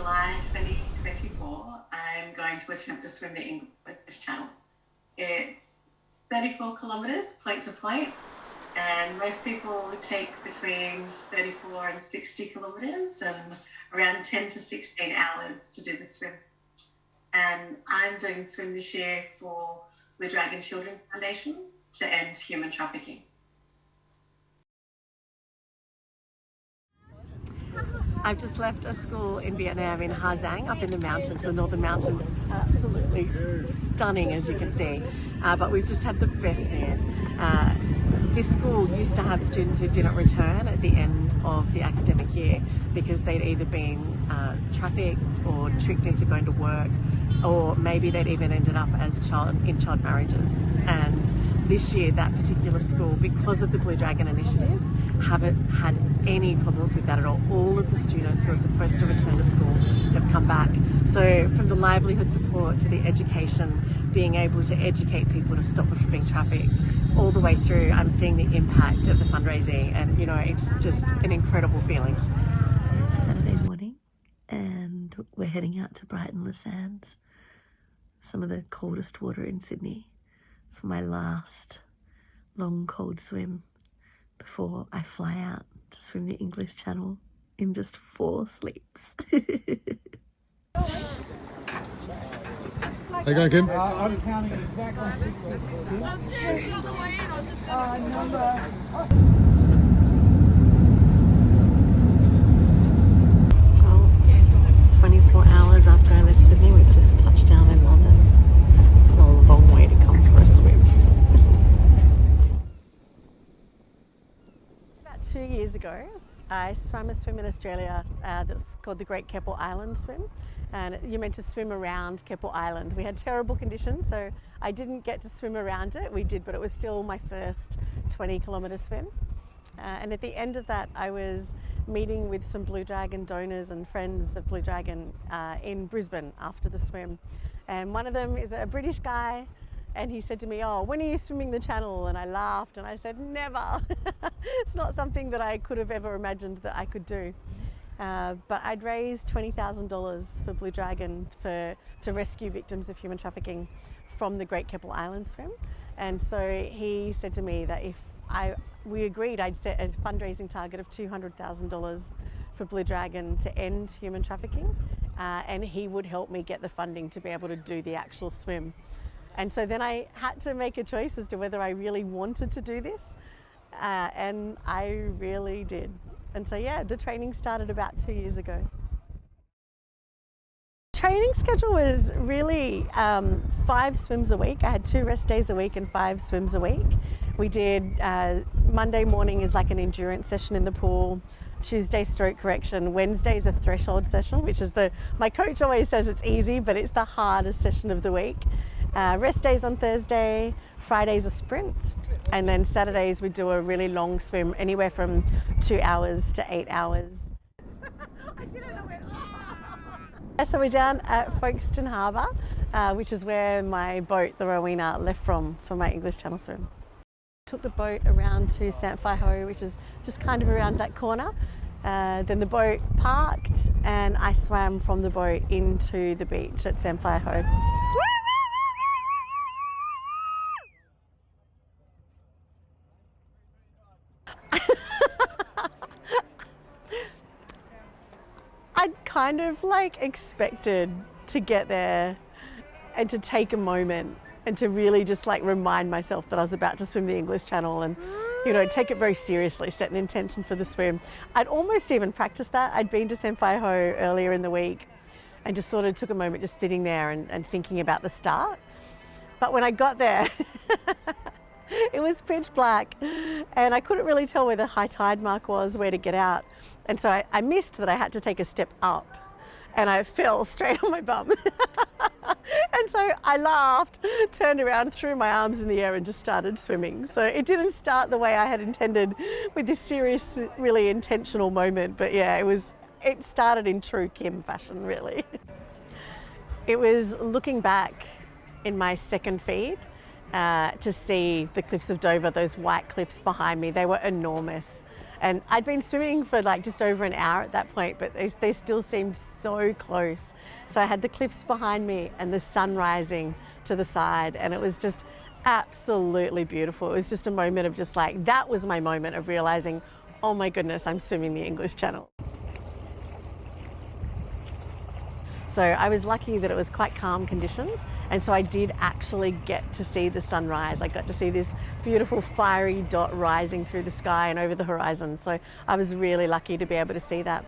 July 2024, I'm going to attempt to swim the English Channel. It's 34 kilometres point to point, and most people take between 34 and 60 kilometres and around 10 to 16 hours to do the swim. And I'm doing the swim this year for Blue Dragon Children's Foundation to end human trafficking. I've just left a school in Vietnam in Ha Giang, up in the mountains, the northern mountains. Absolutely stunning, as you can see. But we've just had the best news. This school used to have students who didn't return at the end of the academic year because they'd either been trafficked or tricked into going to work, or maybe they'd even ended up as child marriages. And this year, that particular school, because of the Blue Dragon initiatives, haven't had any problems with that at all. All of the students who are supposed to return to school have come back. So from the livelihood support to the education, being able to educate people to stop it from being trafficked, all the way through, I'm seeing the impact of the fundraising, and you know, it's just an incredible feeling. It's Saturday morning and we're heading out to Brighton Le Sands, some of the coldest water in Sydney, for my last long cold swim before I fly out to swim the English Channel in just 4 sleeps. How you going, Kim? I'm counting exactly 24 hours after I left Sydney, we've just touched down in London. It's a long way to come for a swim. About 2 years ago, I swam a swim in Australia that's called the Great Keppel Island Swim, and you're meant to swim around Keppel Island. We had terrible conditions, so I didn't get to swim around it. We did, but it was still my first 20-kilometre swim. And at the end of that, I was meeting with some Blue Dragon donors and friends of Blue Dragon in Brisbane after the swim. And one of them is a British guy, and he said to me, "Oh, when are you swimming the Channel?" And I laughed and I said, "Never." It's not something that I could have ever imagined that I could do. But I'd raised $20,000 for Blue Dragon to rescue victims of human trafficking from the Great Keppel Island Swim. And so he said to me that if we agreed, I'd set a fundraising target of $200,000 for Blue Dragon to end human trafficking, and he would help me get the funding to be able to do the actual swim. And so then I had to make a choice as to whether I really wanted to do this, and I really did. And so yeah, the training started about 2 years ago. Training schedule was really 5 swims a week. I had 2 rest days a week and 5 swims a week. We did Monday morning is like an endurance session in the pool. Tuesday stroke correction. Wednesday is a threshold session, which is my coach always says it's easy, but it's the hardest session of the week. Rest days on Thursday, Fridays are sprints, and then Saturdays we do a really long swim, anywhere from 2 hours to 8 hours. So we're down at Folkestone Harbour, which is where my boat, the Rowena, left from for my English Channel swim. Took the boat around to Sant Phi Ho, which is just kind of around that corner. Then the boat parked and I swam from the boat into the beach at Sant Phi Ho. I'd kind of like expected to get there and to take a moment and to really just like remind myself that I was about to swim the English Channel and, you know, take it very seriously, set an intention for the swim. I'd almost even practiced that. I'd been to Sant Phi Ho earlier in the week and just sort of took a moment just sitting there and thinking about the start. But when I got there, it was pitch black and I couldn't really tell where the high tide mark was, where to get out. And so I missed that I had to take a step up and I fell straight on my bum. And so I laughed, turned around, threw my arms in the air and just started swimming. So it didn't start the way I had intended with this serious, really intentional moment. But yeah, it started in true Kim fashion, really. It was looking back in my second feed to see the cliffs of Dover, those white cliffs behind me. They were enormous. And I'd been swimming for like just over an hour at that point, but they still seemed so close. So I had the cliffs behind me and the sun rising to the side, and it was just absolutely beautiful. It was just a moment of just like, that was my moment of realizing, oh my goodness, I'm swimming the English Channel. So I was lucky that it was quite calm conditions, and so I did actually get to see the sunrise. I got to see this beautiful fiery dot rising through the sky and over the horizon. So I was really lucky to be able to see that.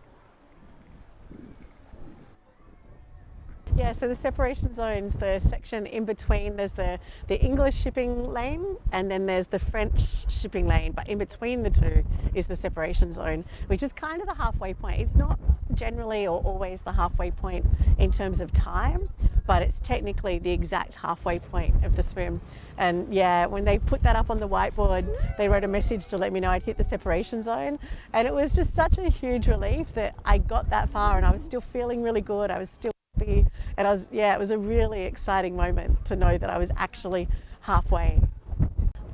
Yeah, so the separation zones, the section in between, there's the English shipping lane and then there's the French shipping lane, but in between the two is the separation zone, which is kind of the halfway point. It's not generally or always the halfway point in terms of time, but it's technically the exact halfway point of the swim. And yeah, when they put that up on the whiteboard, they wrote a message to let me know I'd hit the separation zone. And it was just such a huge relief that I got that far and I was still feeling really good. I was still happy. And it was a really exciting moment to know that I was actually halfway.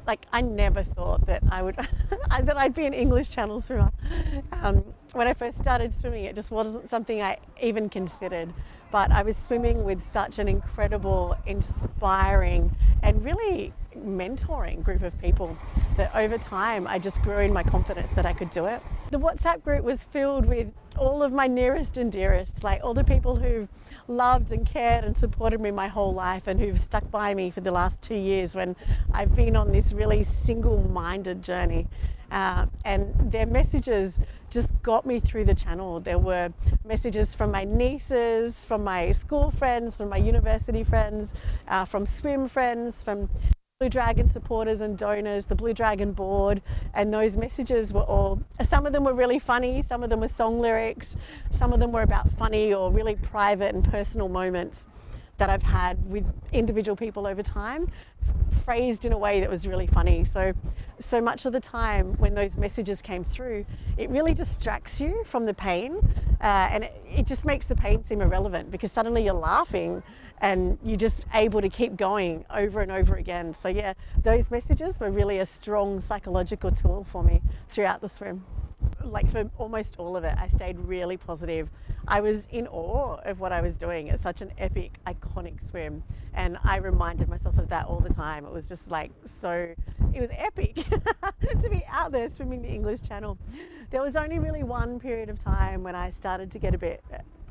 Like, I never thought that I would, that I'd be an English Channel swimmer. When I first started swimming, it just wasn't something I even considered. But I was swimming with such an incredible, inspiring, and really mentoring group of people that over time I just grew in my confidence that I could do it. The WhatsApp group was filled with all of my nearest and dearest, like all the people who've loved and cared and supported me my whole life and who've stuck by me for the last 2 years when I've been on this really single-minded journey. And their messages just got me through the channel. There were messages from my nieces, from my school friends, from my university friends, from swim friends, from Blue Dragon supporters and donors, the Blue Dragon board, and those messages were all, some of them were really funny, some of them were song lyrics, some of them were about funny or really private and personal moments that I've had with individual people over time, phrased in a way that was really funny. So much of the time when those messages came through, it really distracts you from the pain, and it just makes the pain seem irrelevant because suddenly you're laughing and you're just able to keep going over and over again. So yeah, those messages were really a strong psychological tool for me throughout the swim. Like for almost all of it, I stayed really positive. I was in awe of what I was doing. It's such an epic, iconic swim. And I reminded myself of that all the time. It was just like it was epic to be out there swimming the English Channel. There was only really one period of time when I started to get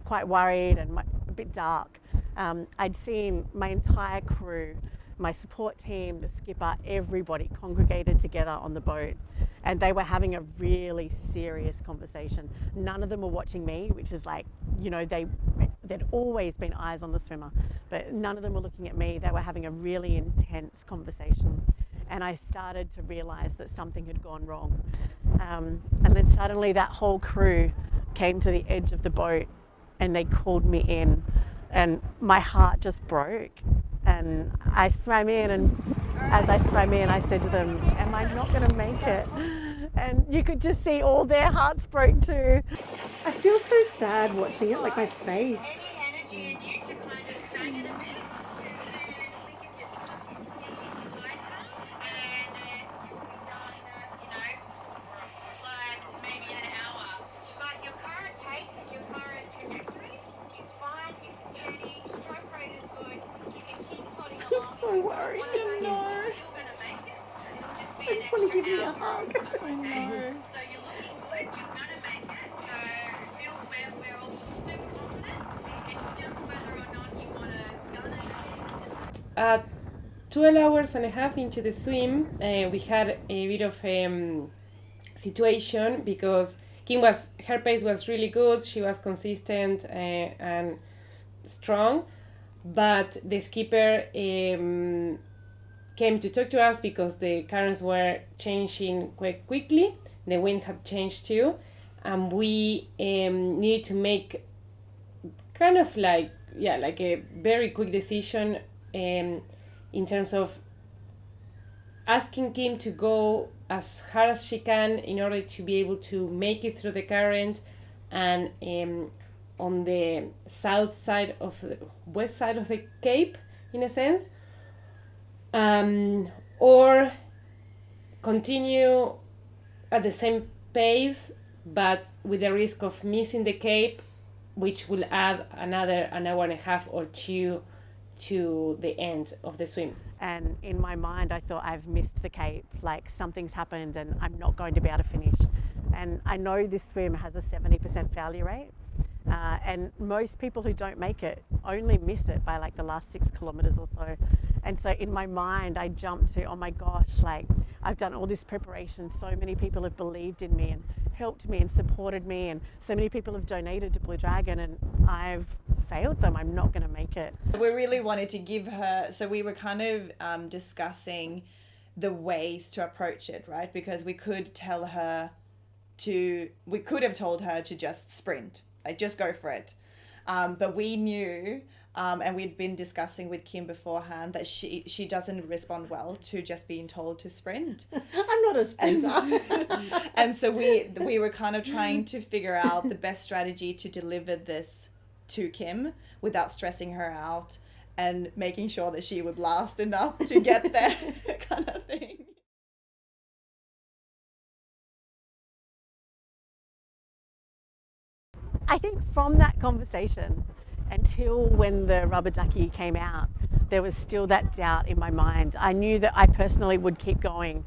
quite worried and a bit dark. I'd seen my entire crew, my support team, the skipper, everybody congregated together on the boat, and they were having a really serious conversation. None of them were watching me, which is like, you know, there'd always been eyes on the swimmer, but none of them were looking at me. They were having a really intense conversation, and I started to realize that something had gone wrong. And then suddenly that whole crew came to the edge of the boat and they called me in, and my heart just broke. And I swam in, and as I swam in, I said to them, am I not going to make it? And you could just see all their hearts broke too. I feel so sad watching it, like my face. I'm so worried. I know. I just want to give you a hug. I know. So you're looking good. You're going to make it. So we're all super confident. It's just whether or not you want to gun it. 12 hours and a half into the swim, we had a bit of situation because her pace was really good. She was consistent and strong. But the skipper came to talk to us because the currents were changing quite quickly. The wind had changed too, and we needed to make kind of like a very quick decision in terms of asking Kim to go as hard as she can in order to be able to make it through the current, and on the south side of the west side of the Cape, in a sense, or continue at the same pace, but with the risk of missing the cape, which will add another an hour and a half or two to the end of the swim. And in my mind, I thought, I've missed the cape, like something's happened and I'm not going to be able to finish. And I know this swim has a 70% failure rate. And most people who don't make it only miss it by like the last 6 kilometers or so. And so in my mind, I jumped to, oh my gosh, like I've done all this preparation. So many people have believed in me and helped me and supported me. And so many people have donated to Blue Dragon and I've failed them. I'm not going to make it. We really wanted to give her, so we were kind of discussing the ways to approach it, right? Because we could have told her to just sprint, like just go for it. But we knew, and we'd been discussing with Kim beforehand, that she doesn't respond well to just being told to sprint. I'm not a sprinter. And so we were kind of trying to figure out the best strategy to deliver this to Kim without stressing her out and making sure that she would last enough to get there, kind of thing. I think from that conversation until when the rubber ducky came out, there was still that doubt in my mind. I knew that I personally would keep going,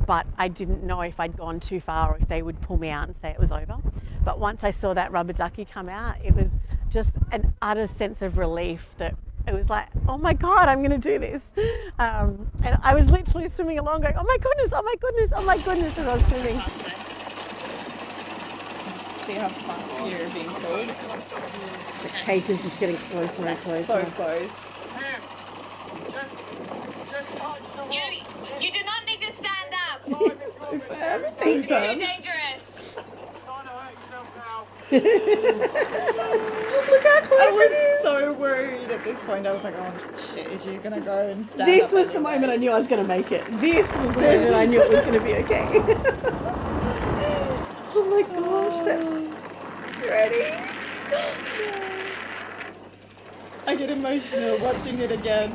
but I didn't know if I'd gone too far or if they would pull me out and say it was over. But once I saw that rubber ducky come out, it was just an utter sense of relief that it was like, oh my God, I'm going to do this. And I was literally swimming along going, oh my goodness, oh my goodness, oh my goodness, as I was swimming. See how fast you're being pulled? The cape is just getting closer and closer. So close. You do not need to stand up. So firm. So It's too firm. dangerous. Look how close I it is. was so worried at this point. I was like, oh shit, is she gonna go and stand This up was the anyway? moment I knew I was going to make it. This was the moment I knew it was going to be okay. Oh my gosh, you ready? I get emotional watching it again.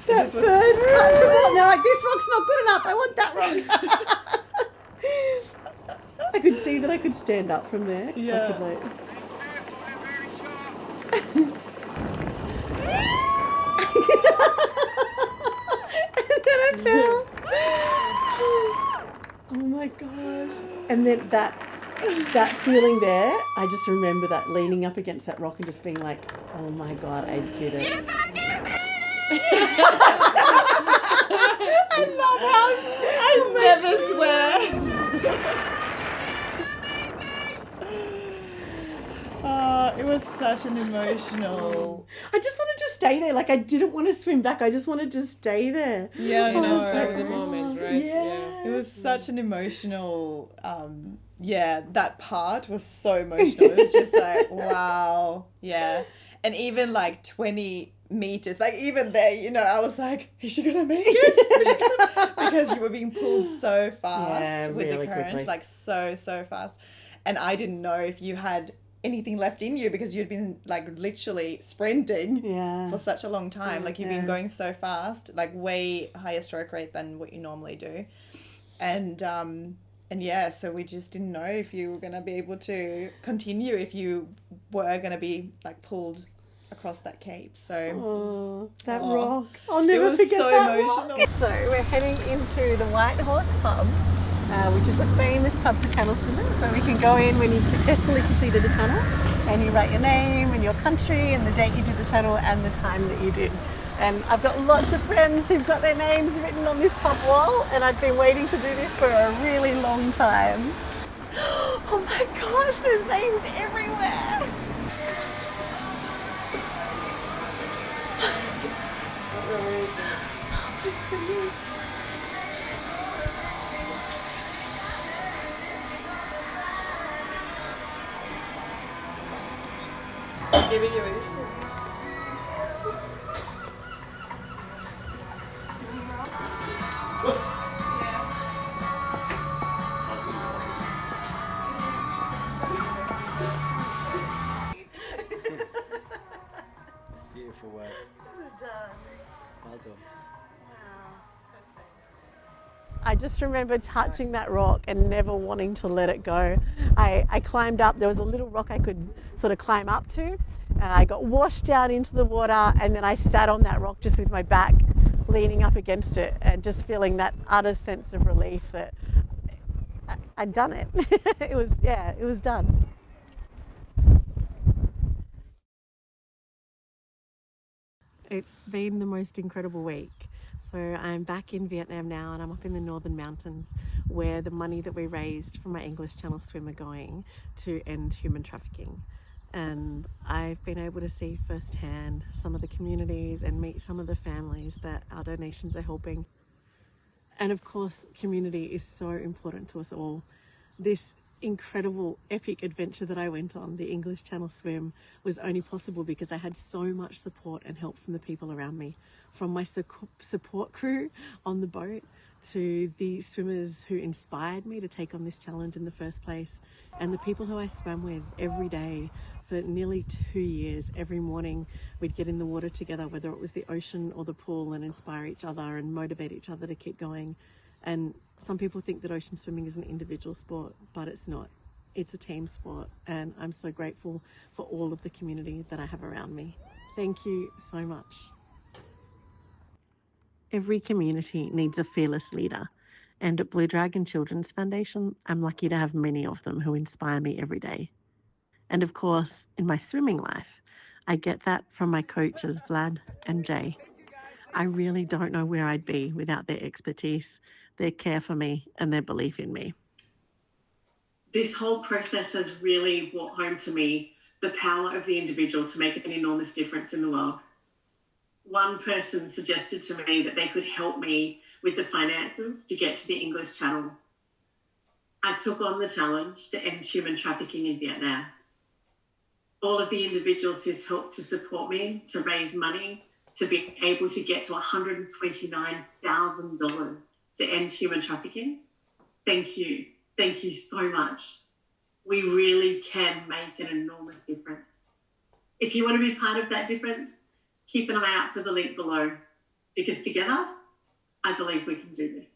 That This was- first touch of rock, they're like, this rock's not good enough, I want that rock. I could see that I could stand up from there. Yeah. I could like... And then I fell. Oh my gosh. And then that feeling there, I just remember that leaning up against that rock and just being like, oh my God, I did it. I love how I never swear. It was such an emotional. I just wanted to stay there. Like I didn't want to swim back. I just wanted to stay there. Yeah, I I know. was like, the moment, oh, right? Yeah. It was such an emotional. Yeah, that part was so emotional. It was just like, wow. Yeah, and even like 20 meters, like even there, you know, I was like, is she gonna make it? Because you were being pulled so fast Yeah, with really the current, quickly. like so fast, and I didn't know if you had anything left in you because you'd been like literally sprinting Yeah. for such a long time. Like you've been Yeah. going so fast, like way higher stroke rate than what you normally do, and yeah, so we just didn't know if you were gonna be able to continue, if you were gonna be like pulled across that cape. So Oh, that Oh. rock. I'll never was forget so that emotional. rock. So we're heading into the White Horse pub, which is a famous pub for channel swimmers, where we can go in when you've successfully completed the channel and you write your name and your country and the date you did the channel and the time that you did. And I've got lots of friends who've got their names written on this pub wall, and I've been waiting to do this for a really long time. Oh my gosh, there's names everywhere. Giving you this one. Beautiful work. Well done. I just remember touching that rock and never wanting to let it go. I climbed up, there was a little rock I could sort of climb up to. I got washed down into the water, and then I sat on that rock just with my back leaning up against it and just feeling that utter sense of relief that I'd done it. It was done. It's been the most incredible week. So I'm back in Vietnam now, and I'm up in the northern mountains where the money that we raised from my English Channel swim are going to end human trafficking. And I've been able to see firsthand some of the communities and meet some of the families that our donations are helping. And of course, community is so important to us all. This incredible epic adventure that I went on, the English Channel swim, was only possible because I had so much support and help from the people around me, from my support crew on the boat to the swimmers who inspired me to take on this challenge in the first place, and the people who I swam with every day for nearly 2 years. Every morning we'd get in the water together, whether it was the ocean or the pool, and inspire each other and motivate each other to keep going. And some people think that ocean swimming is an individual sport, but it's not. It's a team sport, and I'm so grateful for all of the community that I have around me. Thank you so much. Every community needs a fearless leader, and at Blue Dragon Children's Foundation, I'm lucky to have many of them who inspire me every day. And of course, in my swimming life, I get that from my coaches, Vlad and Jay. I really don't know where I'd be without their expertise, their care for me, and their belief in me. This whole process has really brought home to me the power of the individual to make an enormous difference in the world. One person suggested to me that they could help me with the finances to get to the English Channel. I took on the challenge to end human trafficking in Vietnam. All of the individuals who's helped to support me to raise money to be able to get to $129,000 to end human trafficking. Thank you. Thank you so much. We really can make an enormous difference. If you want to be part of that difference, keep an eye out for the link below, because together, I believe we can do this.